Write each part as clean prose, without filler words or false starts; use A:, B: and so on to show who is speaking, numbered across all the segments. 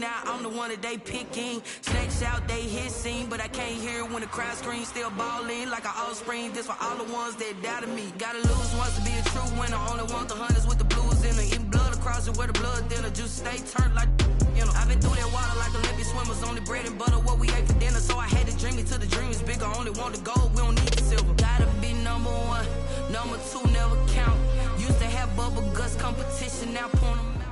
A: now, I'm the one that they picking. Snakes out, they hissing, but I can't hear when the crowd screams. Still balling like an offspring. This for all the ones that doubted me. Gotta lose once to be a true winner. Only want the hunters with the blues in it. Eating blood across it where the blood thinner. Just stay turned like, you know. I've been through that water like Olympic swimmers. Only bread and butter, what we ate for dinner. So I had to dream it till the dream is bigger. Only want the gold, we don't need the silver. Gotta be number one, number two never count. Used to have bubble guts competition, now point them out.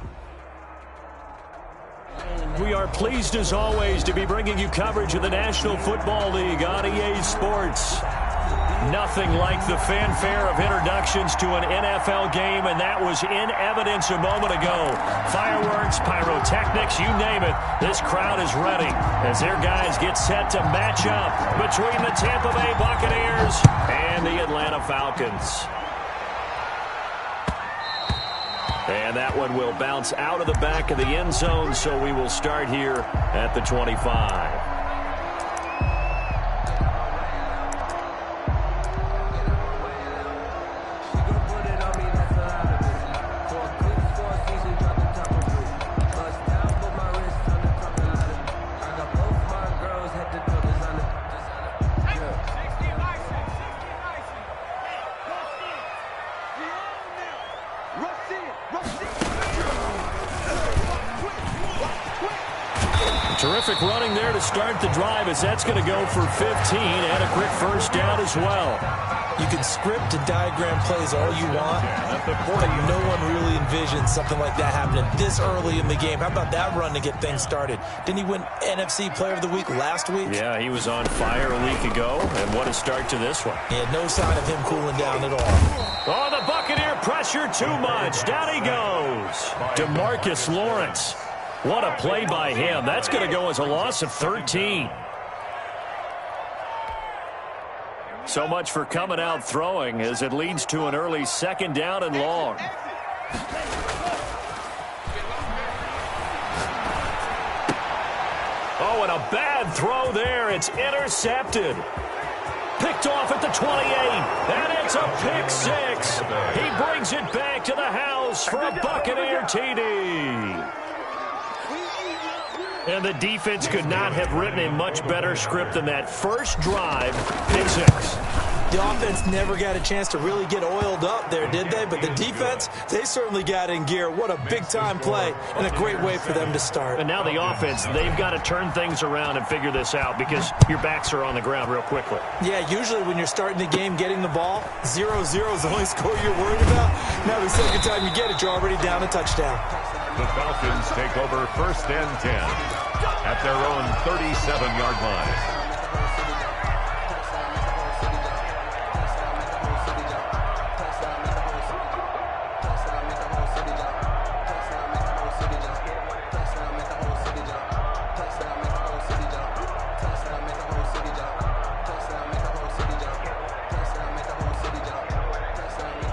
B: We are pleased as always to be bringing you coverage of the National Football League on EA Sports. Nothing like the fanfare of introductions to an NFL game, and that was in evidence a moment ago. Fireworks, pyrotechnics, you name it. This crowd is ready as their guys get set to match up between the Tampa Bay Buccaneers and the Atlanta Falcons. And that one will bounce out of the back of the end zone, so we will start here at the 25. Terrific running there to start the drive, as that's going to go for 15 and a quick first down as well.
C: You can script and diagram plays all you want, but no one really envisions something like that happening this early in the game. How about that run to get things started? Didn't he win NFC Player of the Week last week?
B: Yeah, he was on fire a week ago, and what a start to this one.
C: Yeah, no sign of him cooling down at all.
B: Oh, the Buccaneer pressure too much. Down he goes. DeMarcus Lawrence. What a play by him. That's going to go as a loss of 13. So much for coming out throwing, as it leads to an early second down and long. Oh, and a bad throw there. It's intercepted. Picked off at the 28, and it's a pick six. He brings it back to the house for a Buccaneer TD. And the defense could not have written a much better script than that first drive, pick six.
C: The offense never got a chance to really get oiled up there, did they? But the defense, they certainly got in gear. What a big-time play and a great way for them to start.
B: And now the offense, they've got to turn things around and figure this out, because your backs are on the ground real quickly.
C: Yeah, usually when you're starting the game, getting the ball, 0-0 is the only score you're worried about. Now the second time you get it, you're already down a touchdown.
D: The Falcons take over first and 10 at their own 37-yard line.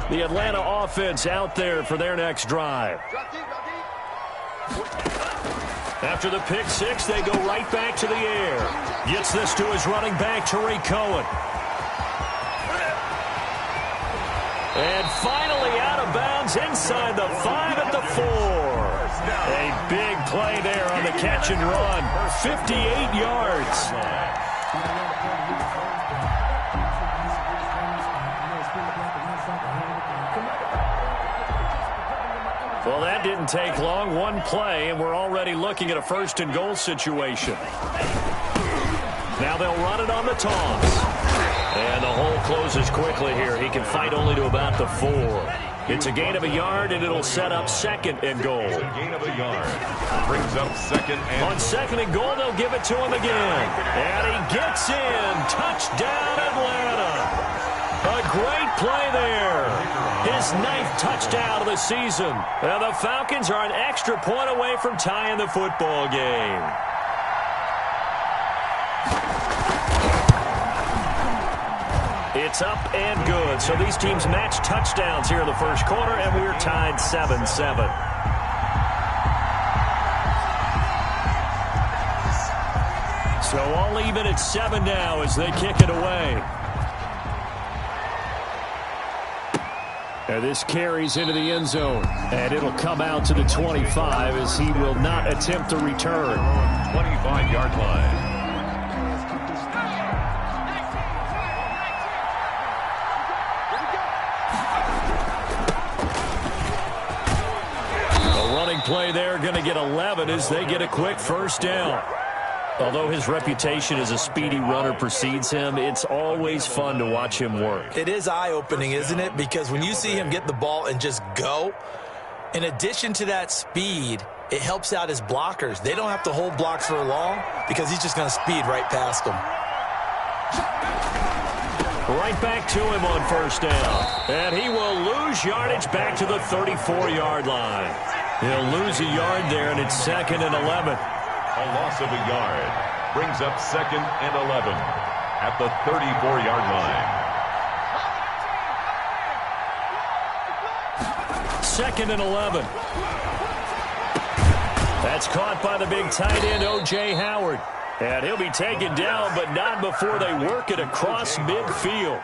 B: The Atlanta offense out there for their next drive. After the pick six, they go right back to the air. Gets this to his running back, Tariq Cohen. And finally out of bounds inside the 5 at the 4. A big play there on the catch and run. 58 yards. Well, that didn't take long. One play, and we're already looking at a first and goal situation. Now they'll run it on the toss. And the hole closes quickly here. He can fight only to about the 4. It's a gain of a yard, and it'll set up second and goal.
D: It's a gain of a yard. Brings up second and
B: on second and goal, they'll give it to him again. And he gets in. Touchdown, Atlanta. A great play there. His 9th touchdown of the season. And the Falcons are an extra point away from tying the football game. It's up and good. So these teams match touchdowns here in the first quarter, and we're tied 7-7. So all even at 7 now as they kick it away. And this carries into the end zone. And it'll come out to the 25 as he will not attempt to return.
D: 25-yard line.
B: Play there, going to get 11 as they get a quick first down. Although his reputation as a speedy runner precedes him, it's always fun to watch him work.
C: It is eye-opening, isn't it? Because when you see him get the ball and just go, in addition to that speed, it helps out his blockers. They don't have to hold blocks for long because he's just going to speed right past them.
B: Right back to him on first down. And he will lose yardage back to the 34-yard line. He'll lose a yard there, and it's 2nd and 11.
D: A loss of a yard brings up 2nd and 11 at the 34-yard line.
B: 2nd and 11. That's caught by the big tight end, O.J. Howard. And he'll be taken down, but not before they work it across midfield.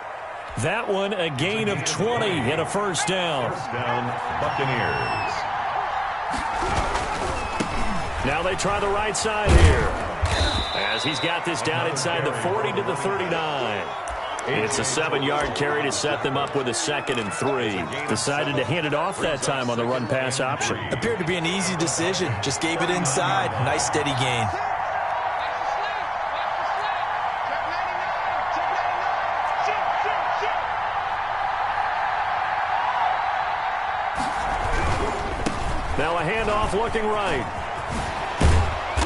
B: That one, a gain of 20 and a first down.
D: First down, Buccaneers.
B: Now they try the right side here. As he's got this down inside the 40 to the 39. It's a 7-yard carry to set them up with a 2nd and 3. Decided to hand it off that time on the run-pass option.
C: Appeared to be an easy decision. Just gave it inside. Nice steady gain.
B: Now a handoff looking right.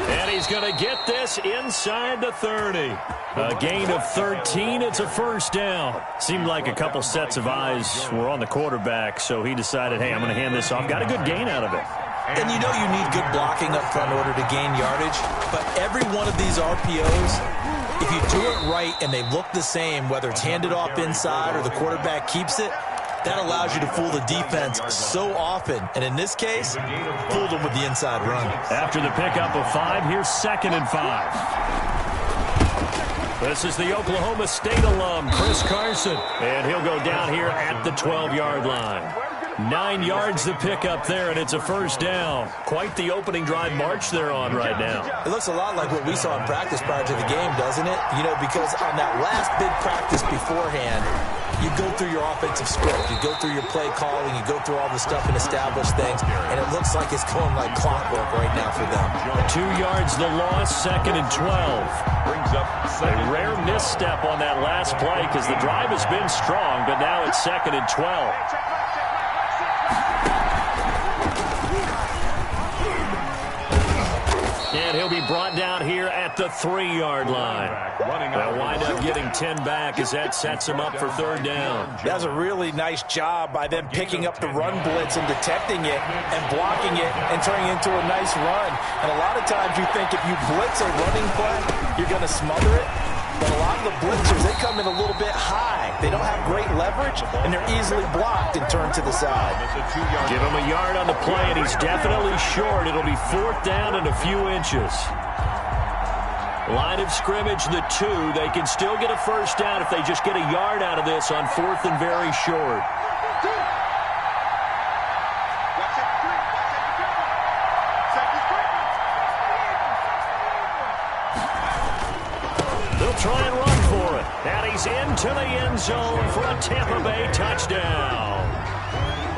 B: And he's going to get this inside the 30. A gain of 13. It's a first down. Seemed like a couple sets of eyes were on the quarterback, so he decided, hey, I'm going to hand this off. Got a good gain out of it.
C: And you know you need good blocking up front in order to gain yardage. But every one of these RPOs, if you do it right and they look the same, whether it's handed off inside or the quarterback keeps it, that allows you to fool the defense so often. And in this case, fooled them with the inside run.
B: After the pickup of 5, here's 2nd and 5. This is the Oklahoma State alum, Chris Carson. And he'll go down here at the 12-yard line. 9 yards to pick up there, and it's a first down. Quite the opening drive march they're on right now.
C: It looks a lot like what we saw in practice prior to the game, doesn't it? You know, because on that last big practice beforehand, you go through your offensive script, you go through your play calling, you go through all the stuff and establish things, and it looks like it's going like clockwork right now for them.
B: 2 yards the loss, 2nd and 12.
D: Brings up
B: a rare misstep on that last play because the drive has been strong, but now it's 2nd and 12. And he'll be brought down here at the 3-yard line. They'll wind up getting 10 back as that sets him up for 3rd down.
C: That's a really nice job by them picking up the run blitz and detecting it and blocking it and turning it into a nice run. And a lot of times you think if you blitz a running play, you're going to smother it. But a lot of the blitzers, they come in a little bit high. They don't have great leverage, and they're easily blocked and turned to the side.
B: Give him a yard on the play, and he's definitely short. It'll be 4th down and a few inches. Line of scrimmage, the 2. They can still get a first down if they just get a yard out of this on 4th and very short. Try and run for it. And he's into the end zone for a Tampa Bay touchdown.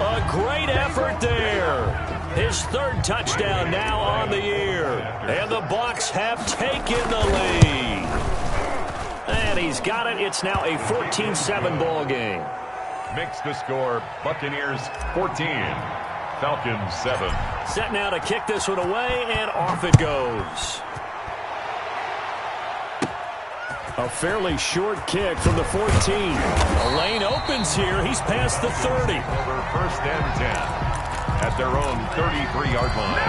B: A great effort there. His 3rd touchdown now on the year. And the Bucs have taken the lead. And he's got it. It's now a 14-7 ball game.
D: Makes the score Buccaneers 14, Falcons 7.
B: Set now to kick this one away, and off it goes. A fairly short kick from the 14. A lane opens here. He's past the 30.
D: Over 1st and 10 at their own 33-yard line.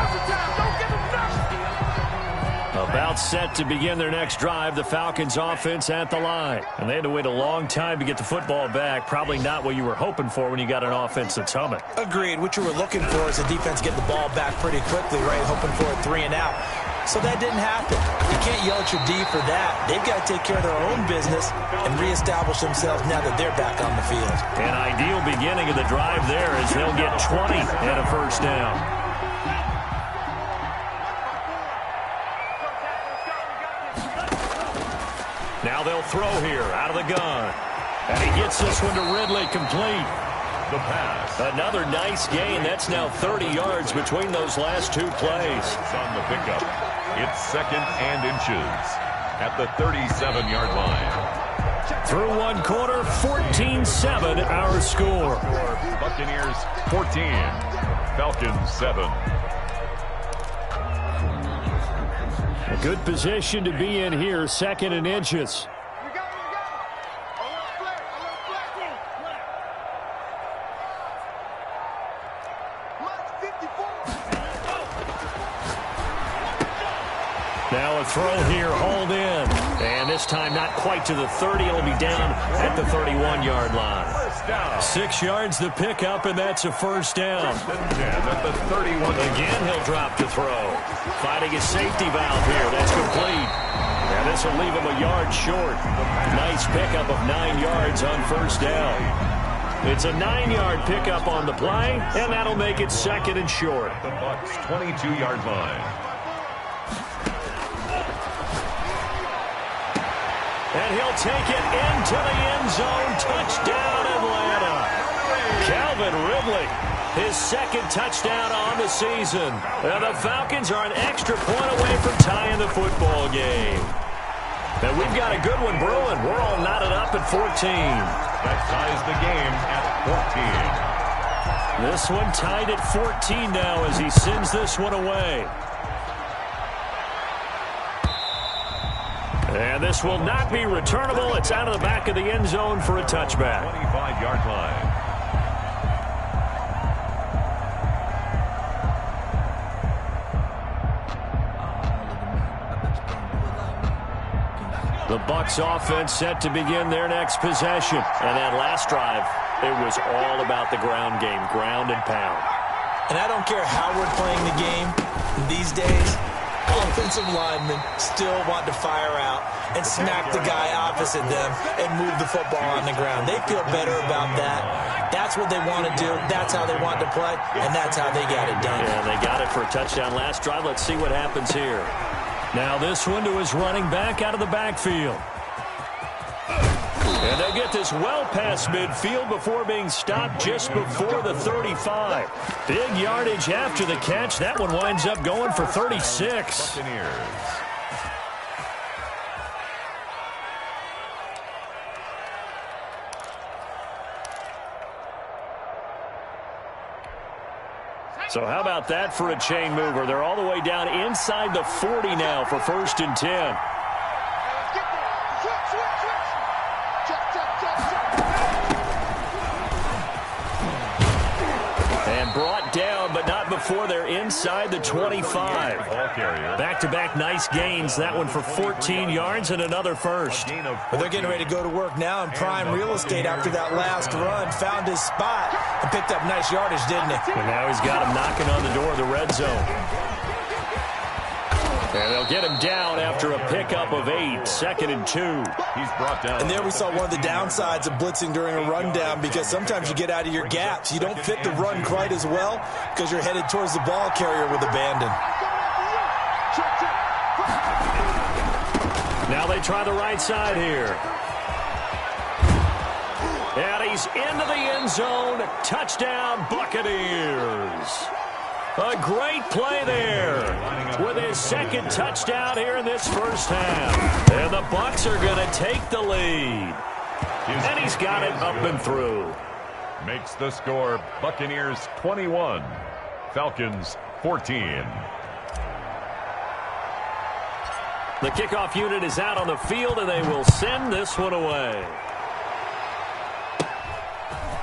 B: About set to begin their next drive. The Falcons offense at the line. And they had to wait a long time to get the football back. Probably not what you were hoping for when you got an offense that's humming.
C: Agreed. What you were looking for is the defense get the ball back pretty quickly, right? Hoping for a 3 and out. So that didn't happen. You can't yell at your D for that. They've got to take care of their own business and reestablish themselves now that they're back on the field.
B: An ideal beginning of the drive there as they'll get 20 and a first down. Now they'll throw here out of the gun. And he gets this one to Ridley, complete.
D: The pass.
B: Another nice gain. That's now 30 yards between those last two plays.
D: On the pickup. It's 2nd and inches at the 37-yard line.
B: Through one quarter, 14-7 our score.
D: Buccaneers 14, Falcons 7.
B: A good position to be in here, 2nd and inches. Now a throw here, hauled in. And this time not quite to the 30. It'll be down at the 31-yard line. 6 yards the pickup, and that's a first down.
D: At the 31.
B: Again, he'll drop to throw. Fighting his safety valve here. That's complete. And this will leave him a yard short. Nice pickup of 9 yards on first down. It's a 9-yard pickup on the play, and that'll make it 2nd and short.
D: The Bucs 22-yard line.
B: And he'll take it into the end zone. Touchdown, Atlanta. Calvin Ridley, his 2nd touchdown on the season. And the Falcons are an extra point away from tying the football game. And we've got a good one brewing. We're all knotted up at 14.
D: That ties the game at 14.
B: This one tied at 14 now as he sends this one away. And this will not be returnable. It's out of the back of the end zone for a touchback.
D: 25-yard line.
B: The Bucs offense set to begin their next possession. And that last drive, it was all about the ground game, ground and pound.
C: And I don't care how we're playing the game these days, offensive linemen still want to fire out and smack the guy opposite them and move the football on the ground. They feel better about that. That's what they want to do. That's how they want to play, and that's how they got it done.
B: Yeah, they got it for a touchdown last drive. Let's see what happens here. Now this one to his running back out of the backfield. And they'll get this well past midfield before being stopped just before the 35. Big yardage after the catch. That one winds up going for 36. So how about that for a chain mover? They're all the way down inside the 40 now for 1st and 10. And brought down, but not before they're inside the 25. Back-to-back nice gains. That one for 14 yards and another first.
C: But they're getting ready to go to work now in prime real estate after that last run. Found his spot and picked up nice yardage, didn't he?
B: And now he's got him knocking on the door of the red zone. And they'll get him down after a pickup of 8, 2nd and 2.
D: He's brought down.
C: And there we saw one of the downsides of blitzing during a rundown, because sometimes you get out of your gaps. You don't fit the run quite as well because you're headed towards the ball carrier with abandon.
B: Now they try the right side here. And he's into the end zone. Touchdown, Buccaneers. A great play there with his 2nd touchdown here in this first half. And the Bucs are going to take the lead. And he's got it up and through.
D: Makes the score Buccaneers 21, Falcons 14.
B: The kickoff unit is out on the field, and they will send this one away.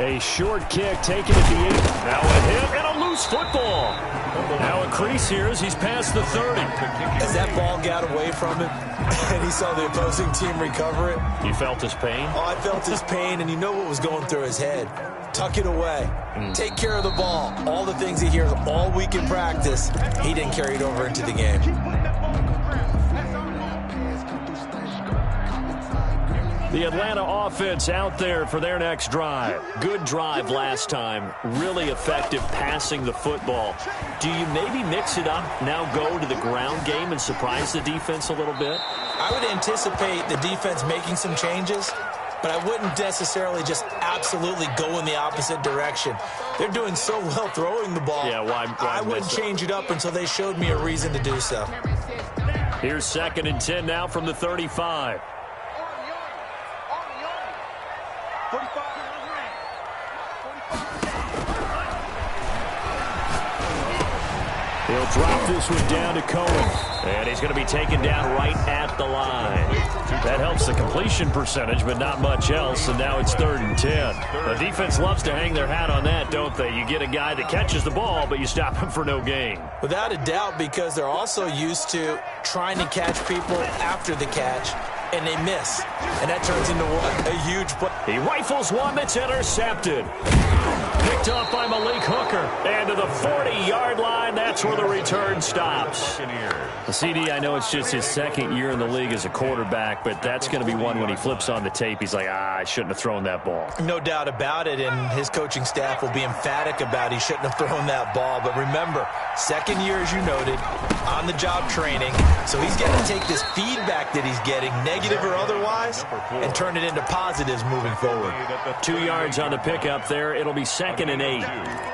B: A short kick taken at the 8. Now a hit and a loose football. Now a crease here as he's past the 30.
C: As that ball got away from him and he saw the opposing team recover it.
B: You felt his pain?
C: Oh, I felt his pain, and you know what was going through his head. Tuck it away. Take care of the ball. All the things he hears all week in practice, he didn't carry it over into the game.
B: The Atlanta offense out there for their next drive. Good drive last time. Really effective passing the football. Do you maybe mix it up, now go to the ground game and surprise the defense a little bit?
C: I would anticipate the defense making some changes, but I wouldn't necessarily just absolutely go in the opposite direction. They're doing so well throwing the ball.
B: Yeah, why
C: I wouldn't change it up until they showed me a reason to do so.
B: Here's 2nd and 10 now from the 35. He'll drop this one down to Cohen. And he's going to be taken down right at the line. That helps the completion percentage, but not much else. And now it's 3rd and 10. The defense loves to hang their hat on that, don't they? You get a guy that catches the ball, but you stop him for no gain.
C: Without a doubt, because they're also used to trying to catch people after the catch, and they miss. And that turns into a huge play.
B: He rifles one that's intercepted. Picked off by Malik Hooker. And to the 40-yard line, that's where the return stops. The CD, I know it's just his 2nd year in the league as a quarterback, but that's going to be one when he flips on the tape. He's like, I shouldn't have thrown that ball.
C: No doubt about it, and his coaching staff will be emphatic about he shouldn't have thrown that ball. But remember, 2nd year, as you noted, on-the-job training. So he's got to take this feedback that he's getting, negative or otherwise, and turn it into positives moving forward.
B: 2 yards on the pickup there. It'll be 2nd and 8.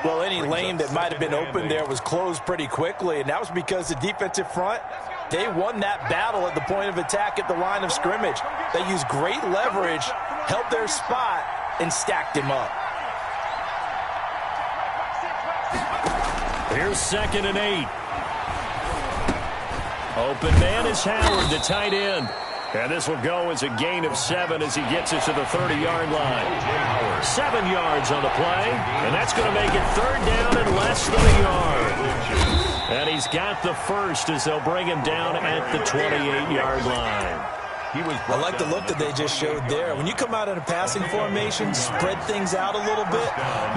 C: Well, any lane that might have been open there was closed pretty quickly, and that was because the defensive front, they won that battle at the point of attack at the line of scrimmage. They used great leverage, held their spot, and stacked him up.
B: Here's 2nd and 8. Open man is Howard, the tight end. And this will go as a gain of 7 as he gets it to the 30-yard line. 7 yards on the play, and that's going to make it 3rd down and less than a yard. And he's got the first as they'll bring him down at the 28-yard line.
C: I like the look that they just showed there. When you come out in a passing formation, spread things out a little bit,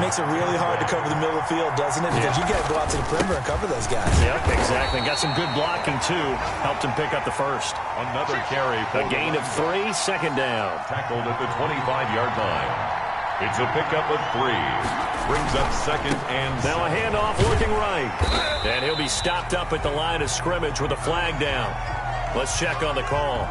C: makes it really hard to cover the middle of the field, doesn't it? Because you got to go out to the perimeter and cover those guys.
B: Yep, exactly. Got some good blocking, too. Helped him pick up the first.
D: Another carry.
B: A gain of 3, 2nd down.
D: Tackled at the 25-yard line. It's a pickup of 3. Brings up 2nd and 7.
B: Now a handoff looking right. And he'll be stopped up at the line of scrimmage with a flag down. Let's check on the call.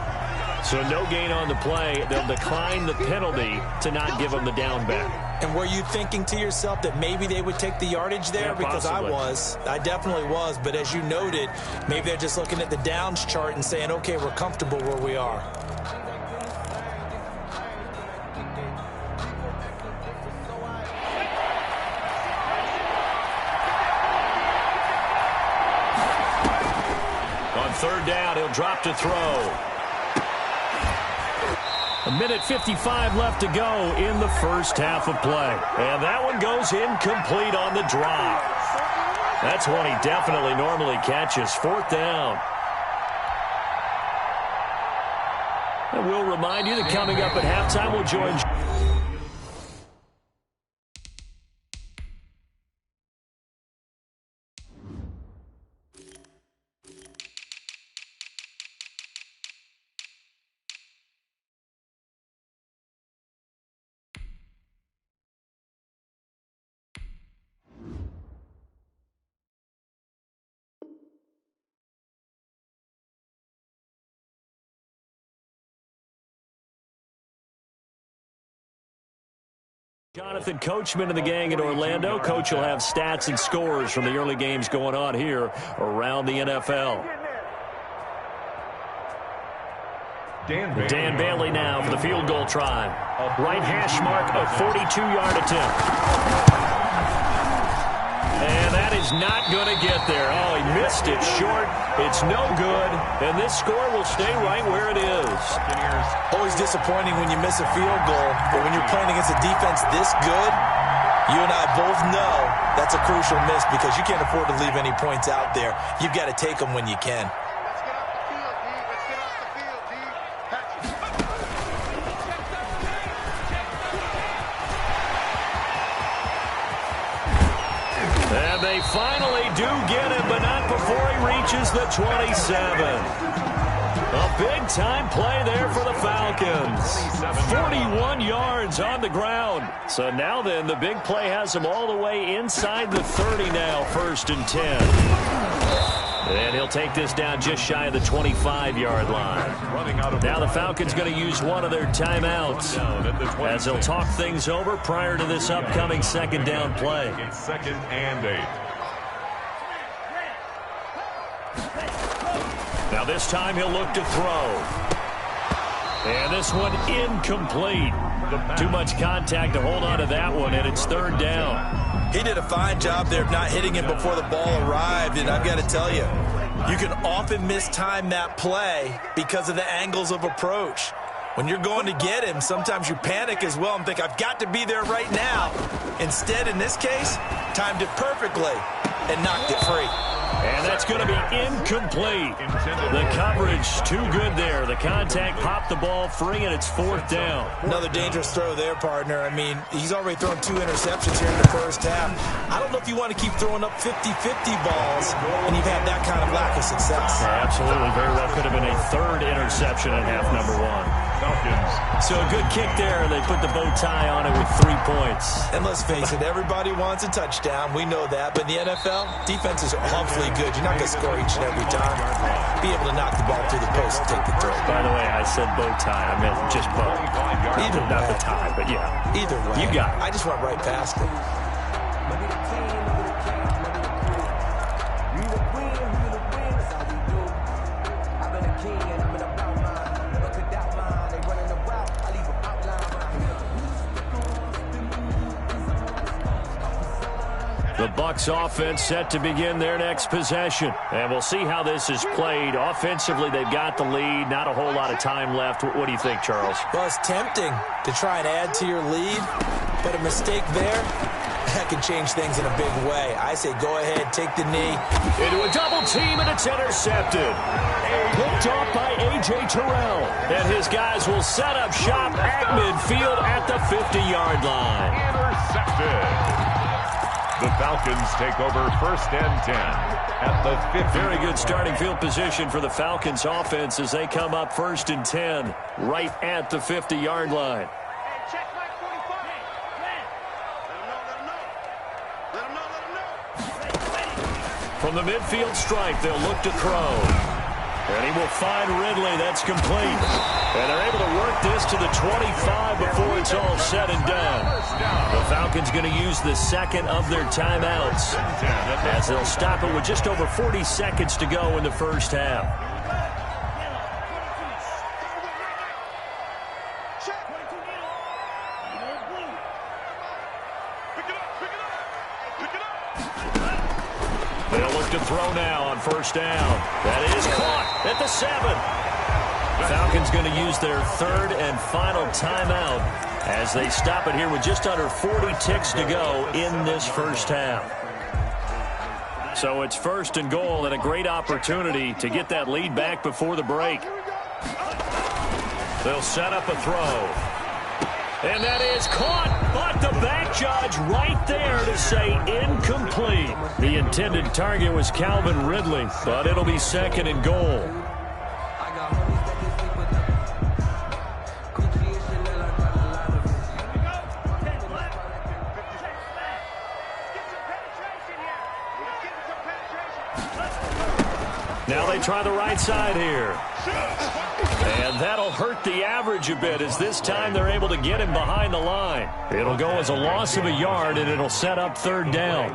B: So no gain on the play. They'll decline the penalty to not give him the down back.
C: And were you thinking to yourself that maybe they would take the yardage there?
B: Yeah,
C: because I definitely was. But as you noted, maybe they're just looking at the downs chart and saying, okay, we're comfortable where we are.
B: On 3rd down, he'll drop to throw. 1:55 left to go in the first half of play. And that one goes incomplete on the drop. That's one he definitely normally catches. 4th down. And we'll remind you that coming up at halftime, we'll join... Jonathan Coachman and the gang in Orlando. Coach will have stats and scores from the early games going on here around the NFL. Dan Bailey now for the field goal try. Right hash mark, a 42-yard attempt. And that is not going to get there. Oh, he missed it short. It's no good. And this score will stay right where it is.
C: Always disappointing when you miss a field goal, but when you're playing against a defense this good, you and I both know that's a crucial miss because you can't afford to leave any points out there. You've got to take them when you can.
B: And they finally do get him, but not before he reaches the 27. A big big-time play there for the Falcons. 41 yards on the ground. So now then, the big play has them all the way inside the 30 now, 1st and 10. And he'll take this down just shy of the 25-yard line. Now the Falcons going to use one of their timeouts as they'll talk things over prior to this upcoming 2nd down play.
D: 2nd and 8.
B: Now this time he'll look to throw. And this one incomplete. Too much contact to hold on to that one, and it's 3rd down.
C: He did a fine job there of not hitting him before the ball arrived, and I've got to tell you, you can often mistime that play because of the angles of approach. When you're going to get him, sometimes you panic as well and think, I've got to be there right now. Instead, in this case, timed it perfectly and knocked it free.
B: And that's going to be incomplete. The coverage too good there. The contact popped the ball free, and it's 4th down.
C: Another dangerous throw there, partner. I mean, he's already thrown 2 interceptions here in the first half. I don't know if you want to keep throwing up 50-50 balls when you've had that kind of lack of success.
B: Yeah, absolutely. Very well could have been a 3rd interception in half number 1.
D: Falcons.
B: So a good kick there. They put the bow tie on it with 3 points.
C: And let's face it, everybody wants a touchdown. We know that. But in the NFL, defense is awfully good. You're not going to score each and every time. Be able to knock the ball through the post and take the throw.
B: By the way, I said bow tie. I meant just bow.
C: Either
B: Not
C: way.
B: the tie, but yeah.
C: Either way.
B: You got it.
C: I just went right past it.
B: The Bucs offense set to begin their next possession. And we'll see how this is played. Offensively, they've got the lead. Not a whole lot of time left. What do you think, Charles?
C: Well, it's tempting to try and add to your lead, but a mistake there, that can change things in a big way. I say go ahead, take the knee.
B: Into a double team, and it's intercepted. Picked off by A.J. Terrell. And his guys will set up shop at midfield at the 50-yard line.
D: Intercepted. The Falcons take over 1st and 10 at the 50.
B: Very good starting field position for the Falcons offense as they come up 1st and 10 right at the 50-yard line. From the midfield stripe, they'll look to throw. And he will find Ridley. That's complete. And they're able to work this to the 25 before it's all said and done. The Falcons going to use the 2nd of their timeouts as they'll stop it with just over 40 seconds to go in the first half. They'll look to throw now on 1st down. That is caught at the 7. The Falcons going to use their 3rd and final timeout as they stop it here with just under 40 ticks to go in this first half. So it's 1st and goal and a great opportunity to get that lead back before the break. They'll set up a throw. And that is caught, but the back judge right there to say incomplete. The intended target was Calvin Ridley, but it'll be 2nd and goal. Now they try the right side here. And that'll hurt the average a bit as this time they're able to get him behind the line. It'll go as a loss of a yard, and it'll set up 3rd down.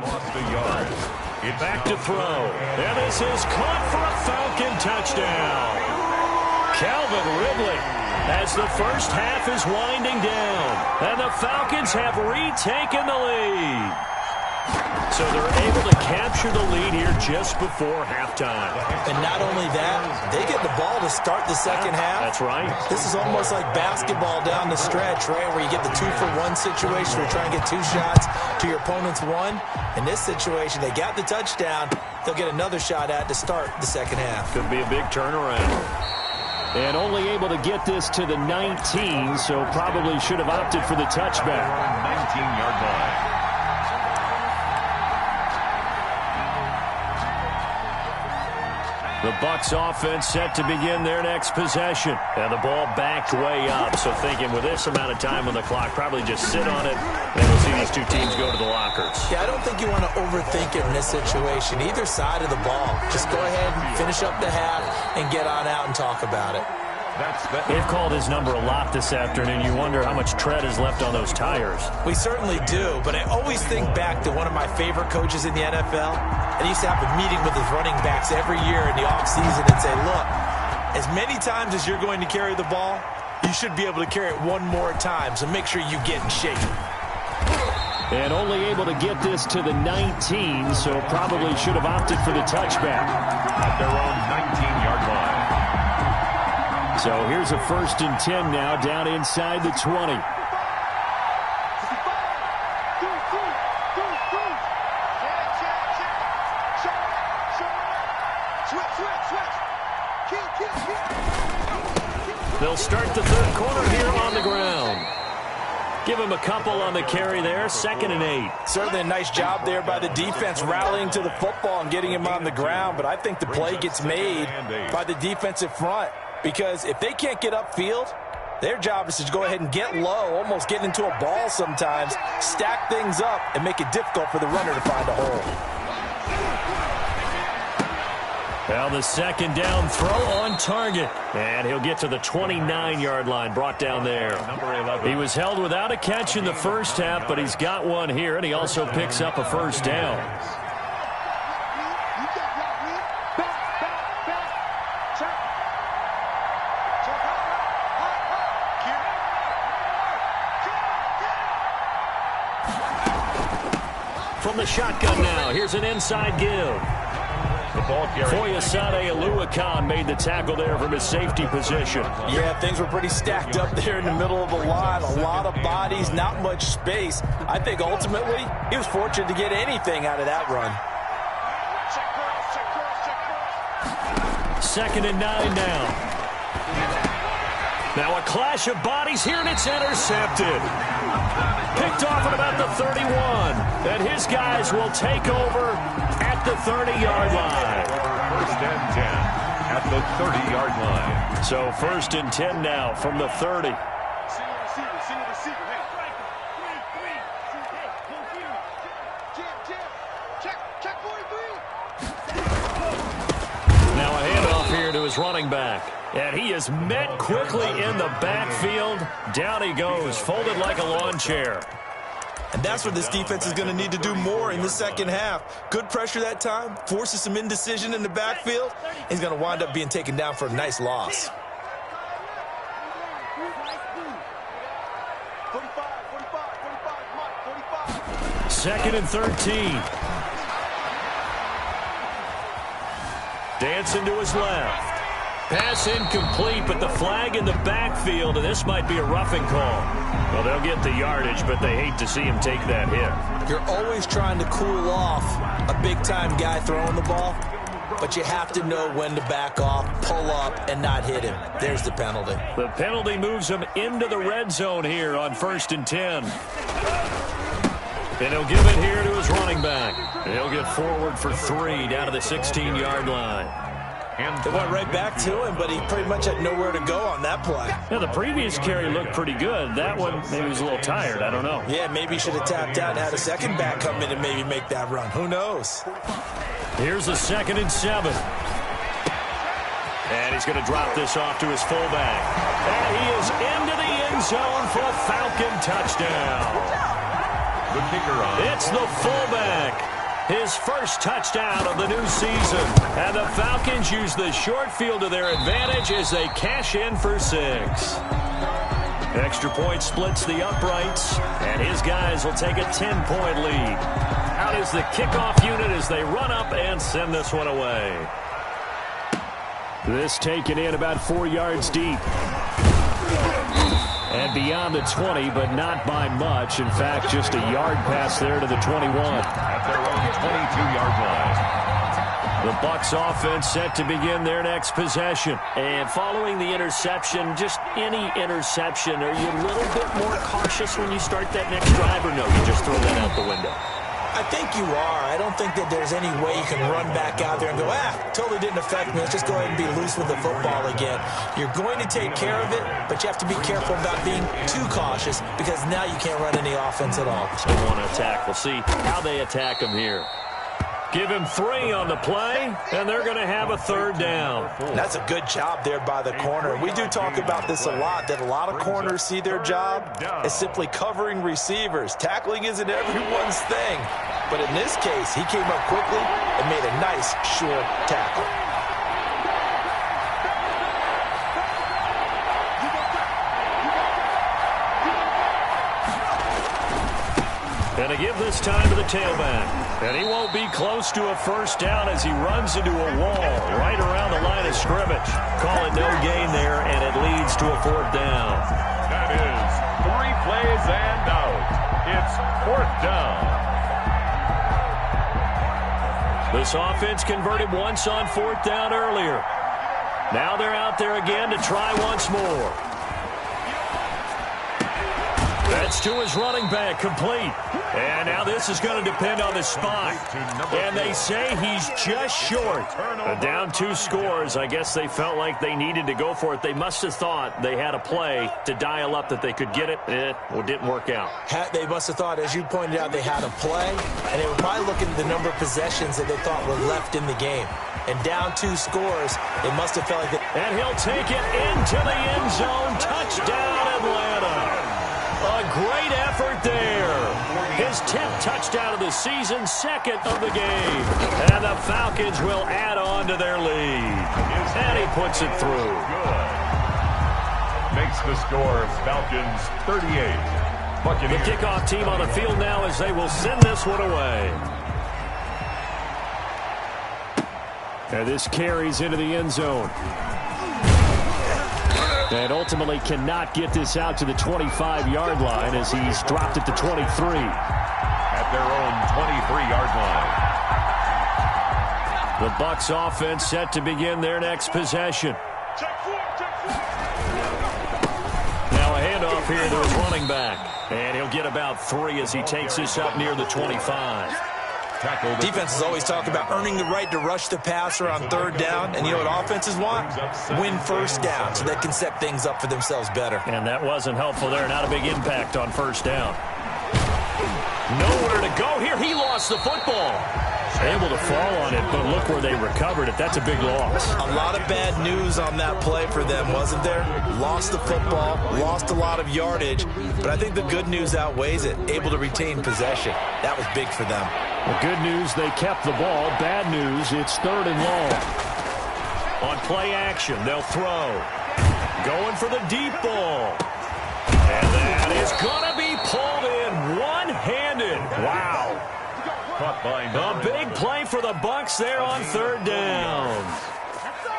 B: Back to throw. And this is caught for a Falcon touchdown. Calvin Ridley as the first half is winding down. And the Falcons have retaken the lead. So they're able to capture the lead here just before halftime.
C: And not only that, they get the ball to start the second half.
B: That's right.
C: This is almost like basketball down the stretch, right, where you get the 2-for-1 situation where you try and get 2 shots to your opponent's 1. In this situation, they got the touchdown. They'll get another shot at to start the second half.
B: Could be a big turnaround. And only able to get this to the 19, so probably should have opted for the touchback.
D: 19-yard line.
B: The Bucs offense set to begin their next possession. And the ball backed way up. So thinking with this amount of time on the clock, probably just sit on it. And we'll see these two teams go to the lockers.
C: Yeah, I don't think you want to overthink it in this situation. Either side of the ball. Just go ahead and finish up the half and get on out and talk about it.
B: They've called his number a lot this afternoon. You wonder how much tread is left on those tires.
C: We certainly do, but I always think back to one of my favorite coaches in the NFL. And he used to have a meeting with his running backs every year in the offseason and say, look, as many times as you're going to carry the ball, you should be able to carry it one more time, so make sure you get in shape.
B: And only able to get this to the 19, so probably should have opted for the touchback.
D: At their own 19-yard line.
B: So here's a 1st and 10 now, down inside the 20. They'll start the third quarter here on the ground. Give him a couple on the carry there, 2nd and 8.
C: Certainly a nice job there by the defense rallying to the football and getting him on the ground, but I think the play gets made by the defensive front. Because if they can't get upfield, their job is to go ahead and get low, almost get into a ball sometimes, stack things up, and make it difficult for the runner to find a hole.
B: Well, the 2nd down throw on target. And he'll get to the 29-yard line, brought down there. He was held without a catch in the first half, but he's got one here, and he also picks up a 1st down. From the shotgun now, here's an inside give. Foyesade Aluakan made the tackle there from his safety position.
C: Yeah, things were pretty stacked up there in the middle of the line. A lot of bodies, not much space. I think ultimately he was fortunate to get anything out of that run.
B: 2nd and 9 now. Now a clash of bodies here, and it's intercepted. Picked off at about the 31. And his guys will take over at the 30-yard line.
D: 1st and 10 at the 30-yard line.
B: So 1st and 10 now from the 30. Now a handoff here to his running back. And he is met quickly in the backfield. Down he goes, folded like a lawn chair.
C: And that's what this defense is going to need to do more in the second half. Good pressure that time, forces some indecision in the backfield. He's going to wind up being taken down for a nice loss.
B: 2nd and 13. Dancing to his left. Pass incomplete, but the flag in the backfield, and this might be a roughing call. Well, they'll get the yardage, but they hate to see him take that hit.
C: You're always trying to cool off a big-time guy throwing the ball, but you have to know when to back off, pull up, and not hit him. There's the penalty.
B: The penalty moves him into the red zone here on 1st and 10. And he'll give it here to his running back. And he'll get forward for 3 down to the 16-yard line.
C: It went right back to him, but he pretty much had nowhere to go on that play.
B: Yeah, the previous carry looked pretty good. That one, maybe he was a little tired. I don't know.
C: Yeah, maybe he should have tapped out and had a second back come in and maybe make that run. Who knows?
B: Here's a 2nd and 7. And he's going to drop this off to his fullback. And he is into the end zone for a Falcon touchdown.
D: The kicker on.
B: It's the fullback. His first touchdown of the new season. And the Falcons use the short field to their advantage as they cash in for 6. Extra point splits the uprights, and his guys will take a 10-point lead. Out is the kickoff unit as they run up and send this one away. This taken in about 4 yards deep. And beyond the 20, but not by much. In fact, just a yard pass there to the 21.
D: At their own 22-yard line.
B: The Bucs offense set to begin their next possession. And following the interception, just any interception, are you a little bit more cautious when you start that next drive, or no, you just throw that out the window?
C: I think you are. I don't think that there's any way you can run back out there and go, totally didn't affect me. Let's just go ahead and be loose with the football again. You're going to take care of it, but you have to be careful about being too cautious because now you can't run any offense at all.
B: They want to attack. We'll see how they attack him here. Give him 3 on the play, and they're going to have a 3rd down.
C: That's a good job there by the corner. We do talk about this a lot, that a lot of corners see their job as simply covering receivers. Tackling isn't everyone's thing. But in this case, he came up quickly and made a nice, short tackle.
B: And to give this time to the tailback. And he won't be close to a 1st down as he runs into a wall right around the line of scrimmage. Call it no gain there, and it leads to a 4th down.
D: That is 3 plays and out. It's 4th down.
B: This offense converted once on 4th down earlier. Now they're out there again to try once more. That's to his running back, complete. And now this is going to depend on the spot. And they say he's just short. Down 2 scores. I guess they felt like they needed to go for it. They must have thought they had a play to dial up that they could get it. It didn't work out.
C: They must have thought, as you pointed out, they had a play. And they were probably looking at the number of possessions that they thought were left in the game. And down 2 scores, they must have felt like that.
B: And he'll take it into the end zone. Touchdown, Atlanta. A great effort there. His 10th touchdown of the season, 2nd of the game. And the Falcons will add on to their lead. And he puts it through.
D: Makes the score Falcons 38.
B: The kickoff team on the field now as they will send this one away. And this carries into the end zone. And ultimately cannot get this out to the 25-yard line as he's dropped it to 23.
D: At their own 23-yard line.
B: The Bucs offense set to begin their next possession. Now a handoff here to his running back. And he'll get about 3 as he takes this up near the 25.
C: Defenses always talk about earning the right to rush the passer on 3rd down. And you know what offenses want? Win 1st down so they can set things up for themselves better.
B: And that wasn't helpful there. Not a big impact on 1st down. Nowhere to go here. He lost the football. Able to fall on it, but look where they recovered it. That's a big loss.
C: A lot of bad news on that play for them, wasn't there? Lost the football, lost a lot of yardage, but I think the good news outweighs it. Able to retain possession. That was big for them.
B: The good news, they kept the ball. Bad news, it's 3rd and long. On play action, they'll throw. Going for the deep ball. And that is going to be pulled in one-handed. Wow. A big play for the Bucs there on 3rd down.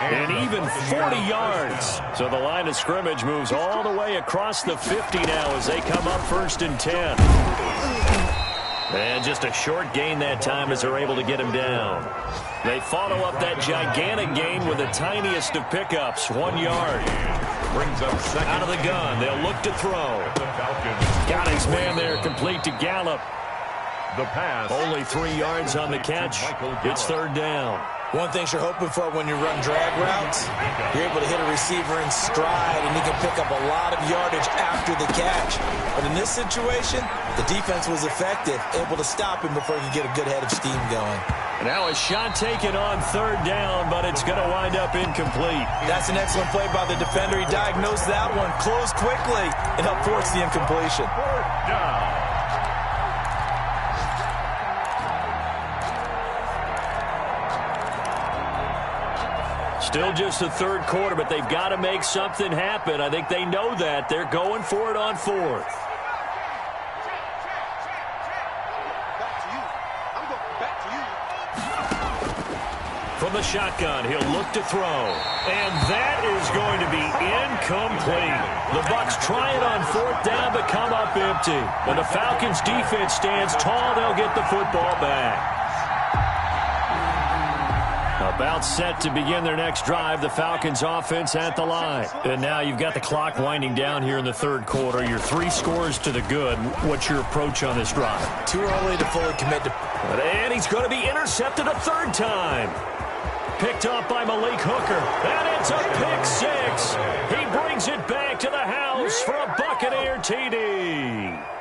B: And even 40 yards. So the line of scrimmage moves all the way across the 50 now as they come up 1st and 10. And just a short gain that time as they're able to get him down. They follow up that gigantic gain with the tiniest of pickups, 1 yard.
D: Brings up 2nd.
B: Out of the gun, they'll look to throw. Got his man there, complete to Gallup.
D: The pass.
B: Only 3 yards on the catch. It's 3rd down.
C: One thing you're hoping for when you run drag routes, you're able to hit a receiver in stride, and he can pick up a lot of yardage after the catch. But in this situation, the defense was effective, able to stop him before he could get a good head of steam going.
B: Now a shot taken on 3rd down, but it's going to wind up incomplete.
C: That's an excellent play by the defender. He diagnosed that one, closed quickly, and helped force the incompletion.
D: 4th down.
B: Still just the 3rd quarter, but they've got to make something happen. I think they know that. They're going for it on 4th. From the shotgun, he'll look to throw. And that is going to be incomplete. The Bucs try it on 4th down, but come up empty. When the Falcons' defense stands tall, they'll get the football back. About set to begin their next drive, the Falcons offense at the line. And now you've got the clock winding down here in the third quarter. You're 3 scores to the good. What's your approach on this drive?
C: Too early to fully commit to...
B: And he's going to be intercepted a third time. Picked off by Malik Hooker. And it's a pick 6. He brings it back to the house for a Buccaneer TD.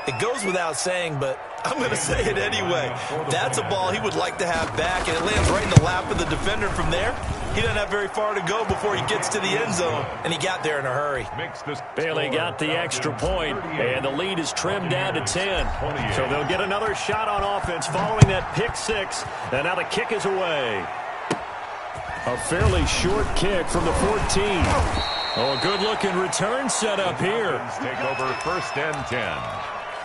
C: It goes without saying, but I'm going to say it anyway. That's a ball he would like to have back, and it lands right in the lap of the defender from there. He doesn't have very far to go before he gets to the end zone, and he got there in a hurry.
B: Bailey got the extra point, and the lead is trimmed down to 10. So they'll get another shot on offense following that pick 6, and now the kick is away. A fairly short kick from the 14. Oh, a good-looking return set up here.
D: Take over 1st and 10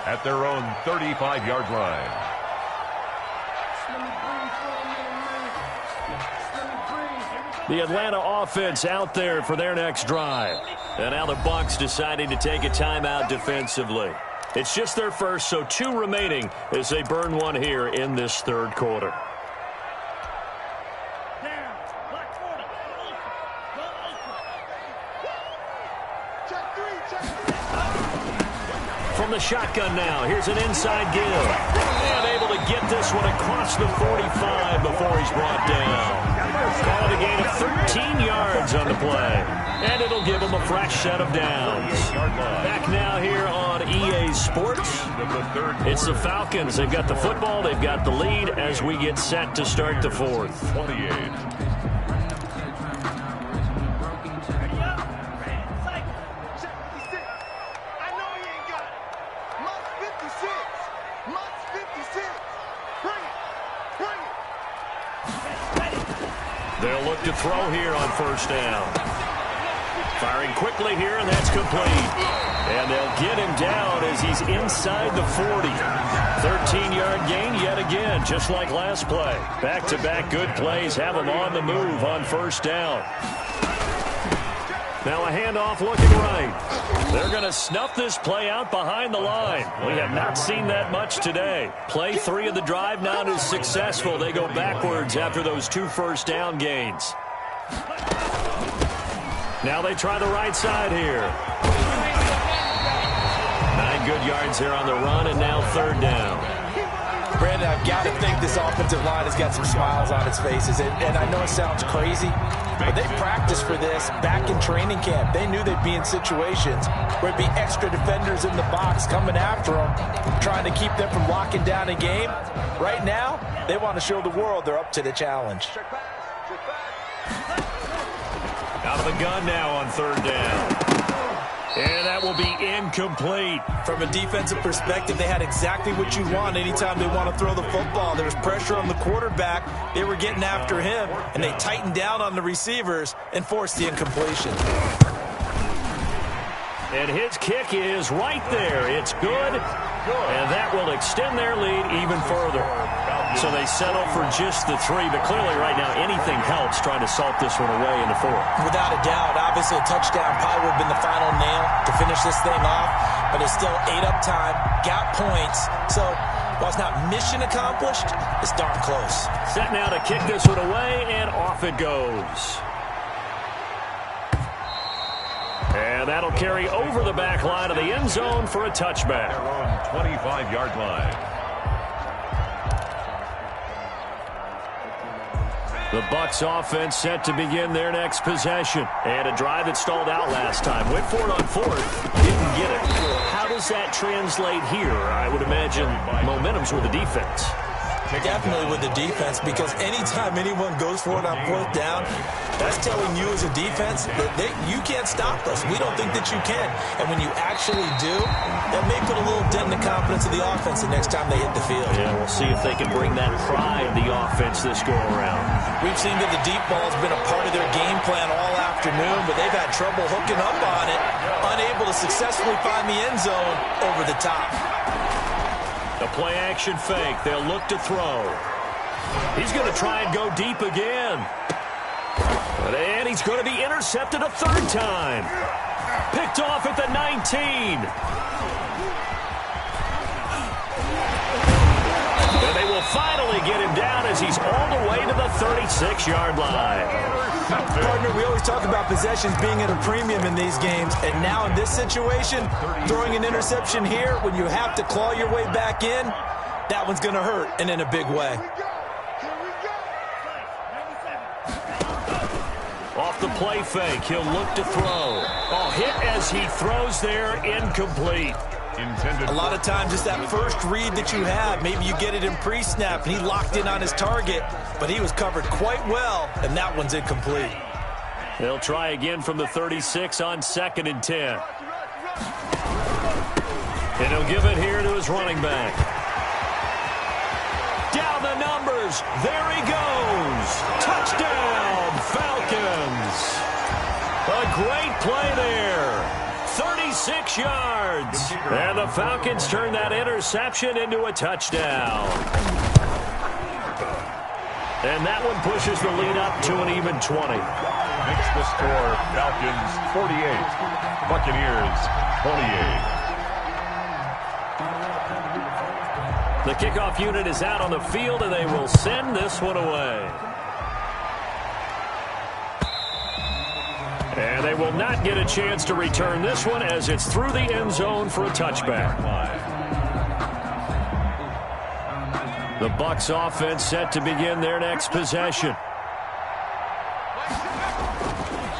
D: at their own 35-yard line.
B: The Atlanta offense out there for their next drive. And now the Bucs deciding to take a timeout defensively. It's just their first, so 2 remaining as they burn one here in this third quarter. From the shotgun now, here's an inside give. And able to get this one across the 45 before he's brought down. Call it a gain of 13 yards on the play. And it'll give him a fresh set of downs. Back now here on EA Sports. It's the Falcons. They've got the football. They've got the lead as we get set to start the fourth.
D: 28.
B: They'll look to throw here on 1st down. Firing quickly here, and that's complete. And they'll get him down as he's inside the 40. 13-yard gain yet again, just like last play. Back-to-back good plays have him on the move on 1st down. Now a handoff looking right. They're going to snuff this play out behind the line. We have not seen that much today. Play 3 of the drive not as successful. They go backwards after those 2 first down gains. Now they try the right side here. 9 good yards here on the run, and now 3rd down.
C: Brandon, I've got to think this offensive line has got some smiles on its faces. And I know it sounds crazy, but they practiced for this back in training camp. They knew they'd be in situations where it'd be extra defenders in the box coming after them, trying to keep them from locking down a game. Right now, they want to show the world they're up to the challenge.
B: Out of the gun now on 3rd down. And that will be incomplete.
C: From a defensive perspective, they had exactly what you want anytime they want to throw the football. There was pressure on the quarterback. They were getting after him, and they tightened down on the receivers and forced the incompletion.
B: And his kick is right there. It's good, and that will extend their lead even further. So they settle for just the 3, but clearly right now anything helps trying to salt this one away in the 4th.
C: Without a doubt, obviously a touchdown probably would have been the final nail to finish this thing off, but it's still 8 up time, got points. So while it's not mission accomplished, it's darn close.
B: Set now to kick this one away, and off it goes. And that'll carry over the back line of the end zone for a touchback.
D: Their own 25-yard line.
B: The Bucs offense set to begin their next possession. And a drive that stalled out last time. Went for it on 4th. Didn't get it. How does that translate here? I would imagine momentum's with the defense.
C: Definitely with the defense, because anytime anyone goes for it on 4th down, that's telling you as a defense that you can't stop us. We don't think that you can. And when you actually do, that may put a little dent in the confidence of the offense the next time they hit the field.
B: Yeah, we'll see if they can bring that pride to the offense this go-around.
C: We've seen that the deep ball has been a part of their game plan all afternoon, but they've had trouble hooking up on it, unable to successfully find the end zone over the top.
B: The play-action fake. They'll look to throw. He's going to try and go deep again. And he's going to be intercepted a 3rd time. Picked off at the 19. And they will finally get him down as he's all the way to the 36-yard line.
C: Partner, we always talk about possessions being at a premium in these games, and now in this situation, throwing an interception here when you have to claw your way back in, that one's going to hurt, and in a big way.
B: Off the play fake, he'll look to throw. Oh, hit as he throws there, incomplete.
C: A lot of times it's that first read that you have. Maybe you get it in pre-snap, and he locked in on his target, but he was covered quite well, and that one's incomplete.
B: They'll try again from the 36 on 2nd and 10. And he'll give it here to his running back. Down the numbers. There he goes. Touchdown, Falcons. A great play there. 36 yards. And the Falcons turn that interception into a touchdown. And that one pushes the lead up to an even 20.
D: Makes the score Falcons 48, Buccaneers 28.
B: The kickoff unit is out on the field, and they will send this one away. And they will not get a chance to return this one as it's through the end zone for a touchback. The Bucs offense set to begin their next possession.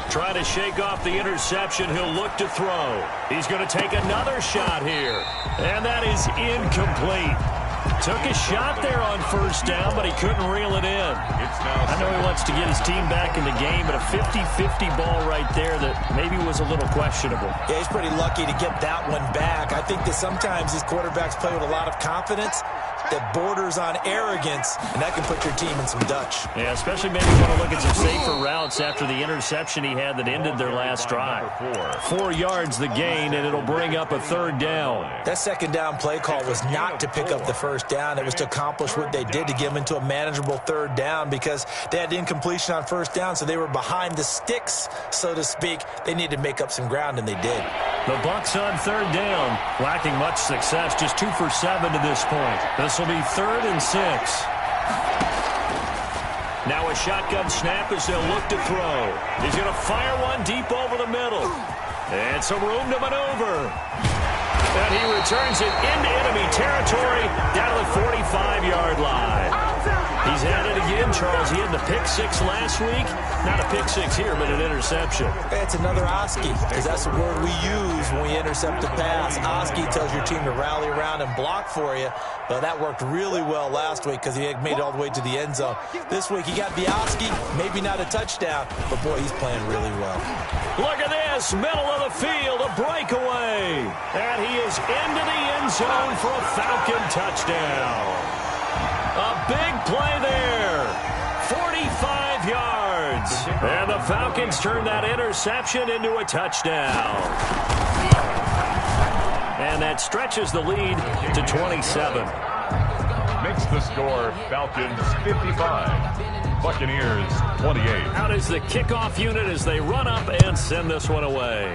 B: Trying to shake off the interception. He'll look to throw. He's going to take another shot here. And that is incomplete. Took a shot there on first down, but he couldn't reel it in. I know he wants to get his team back in the game, but a 50-50 ball right there that maybe was a little questionable.
C: Yeah, he's pretty lucky to get that one back. I think that sometimes these quarterbacks play with a lot of confidence that borders on arrogance, and that can put your team in some Dutch.
B: Yeah, especially maybe want to look at some safer routes after the interception he had that ended their last drive. 4 yards the gain, and it'll bring up a 3rd down.
C: That 2nd down play call was not to pick up the first down. It was to accomplish what they did, to get them into a manageable 3rd down, because they had incompletion on first down, so they were behind the sticks, so to speak. They needed to make up some ground, and they did.
B: The Bucs on 3rd down, lacking much success, just 2 for 7 to this point. This will be 3rd and 6. Now a shotgun snap as they'll look to throw. He's going to fire one deep over the middle. And some room to maneuver. And he returns it into enemy territory down to the 45-yard line. He's at it again, Charles. He had the pick 6 last week. Not a pick 6 here, but an interception.
C: It's another Oski, because that's the word we use when we intercept a pass. Oski tells your team to rally around and block for you. But that worked really well last week because he had made it all the way to the end zone. This week he got the Oski, maybe not a touchdown, but boy, he's playing really well.
B: Look at this, middle of the field, a breakaway. And he is into the end zone for a Falcon touchdown. A big play there. 45 yards. And the Falcons turn that interception into a touchdown. And that stretches the lead to 27.
D: Makes the score Falcons 55, Buccaneers 28.
B: Out is the kickoff unit as they run up and send this one away.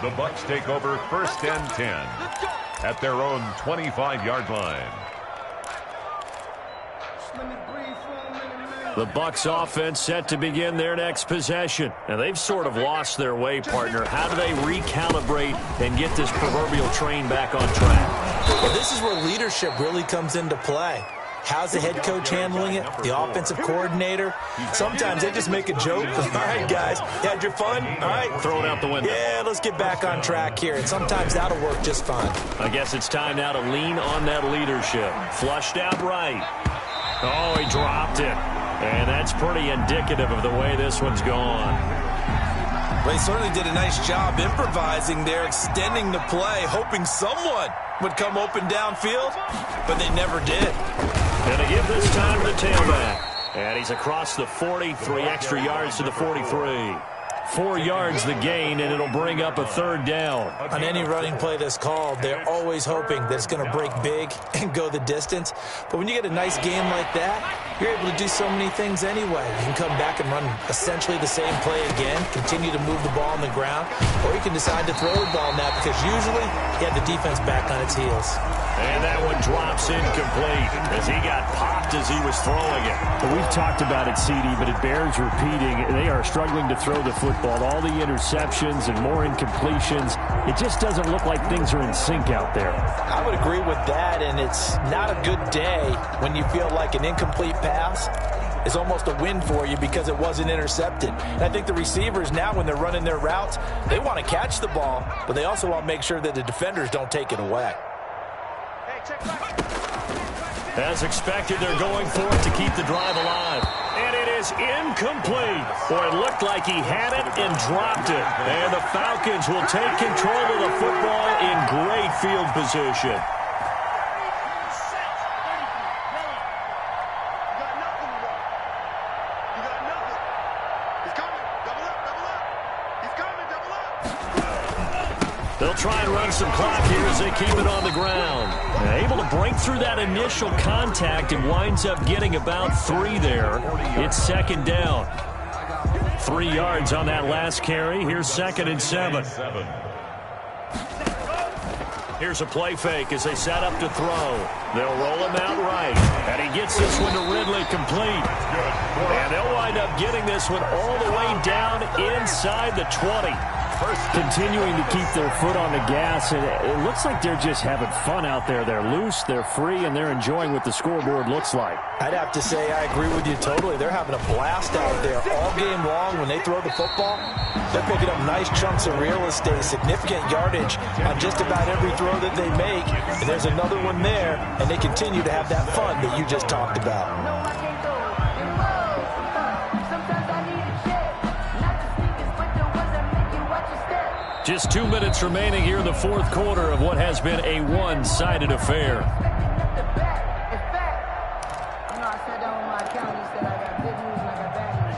D: The Bucs take over 1st and 10 at their own 25-yard line.
B: The Bucs offense set to begin their next possession. Now, they've sort of lost their way, partner. How do they recalibrate and get this proverbial train back on track?
C: Well, this is where leadership really comes into play. How's the head coach handling it? The offensive coordinator? Sometimes they just make a joke. All right, guys, you had your fun? All right.
B: Throw it out the window.
C: Yeah, let's get back on track here. And sometimes that'll work just fine.
B: I guess it's time now to lean on that leadership. Flushed out right. Oh, he dropped it. And that's pretty indicative of the way this one's gone.
C: Well, he certainly did a nice job improvising there, extending the play, hoping someone would come open downfield, but they never did.
B: Going to give this time to the tailback. And he's across the 40, 3 extra yards to the 43. 4 yards the gain, and it'll bring up a 3rd down.
C: On any running play that's called, they're always hoping that it's going to break big and go the distance. But when you get a nice game like that, you're able to do so many things anyway. You can come back and run essentially the same play again, continue to move the ball on the ground, or you can decide to throw the ball now because usually you have the defense back on its heels.
B: And that one drops incomplete as he got popped as he was throwing it.
E: Well, we've talked about it, CD, but it bears repeating. They are struggling to throw the football. All the interceptions and more incompletions. It just doesn't look like things are in sync out there.
C: I would agree with that, and it's not a good day when you feel like an incomplete pass is almost a win for you because it wasn't intercepted. And I think the receivers now, when they're running their routes, they want to catch the ball, but they also want to make sure that the defenders don't take it away.
B: As expected, they're going for it to keep the drive alive. And it is incomplete. Boy, it looked like he had it and dropped it. And the Falcons will take control of the football in great field position. They'll try and run some clock here as they keep it on the ground. Able to break through that initial contact and winds up getting about 3 there. It's 2nd down. 3 yards on that last carry. Here's 2nd and 7. Here's a play fake as they set up to throw. They'll roll him out right. And he gets this one to Ridley complete. And they'll wind up getting this one all the way down inside the 20.
E: Continuing to keep their foot on the gas, and it looks like they're just having fun out there. They're loose, they're free, and they're enjoying what the scoreboard looks like.
C: I'd have to say I agree with you totally. They're having a blast out there all game long. When they throw the football, they're picking up nice chunks of real estate, significant yardage on just about every throw that they make. And there's another one there, and they continue to have that fun that you just talked about.
B: Just 2 minutes remaining here in the 4th quarter of what has been a one-sided affair.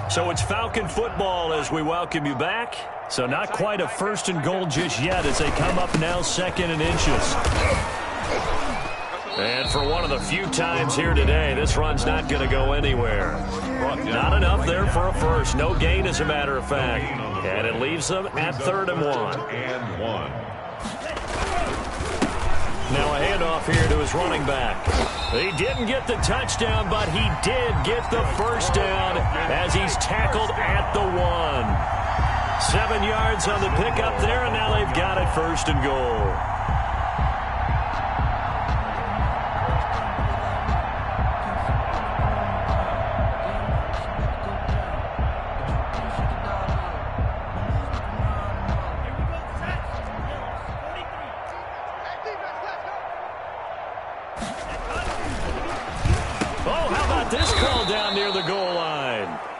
B: So it's Falcon football as we welcome you back. So not quite a 1st and goal just yet as they come up now 2nd and inches. And for one of the few times here today, this run's not going to go anywhere. Not enough there for a first. No gain, as a matter of fact. And it leaves them at 3rd and 1. Now a handoff here to his running back. He didn't get the touchdown, but he did get the first down as he's tackled at the 1. 7 yards on the pickup there, and now they've got it 1st and goal.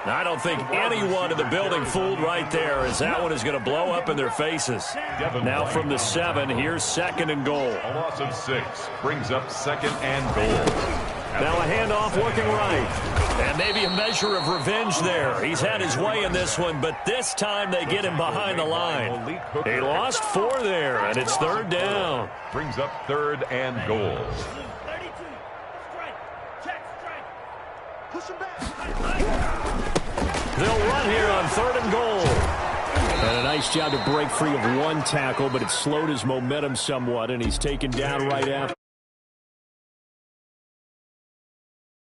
B: I don't think anyone in the building fooled right there as that one is going to blow up in their faces. Now from the 7, here's 2nd and goal.
D: A loss of 6 brings up 2nd and goal.
B: Now a handoff working right. And maybe a measure of revenge there. He's had his way in this one, but this time they get him behind the line. He lost 4 there, and it's 3rd down.
D: Brings up 3rd and goal.
B: They'll run here on 3rd and goal.
E: And a nice job to break free of 1 tackle, but it slowed his momentum somewhat, and he's taken down right after.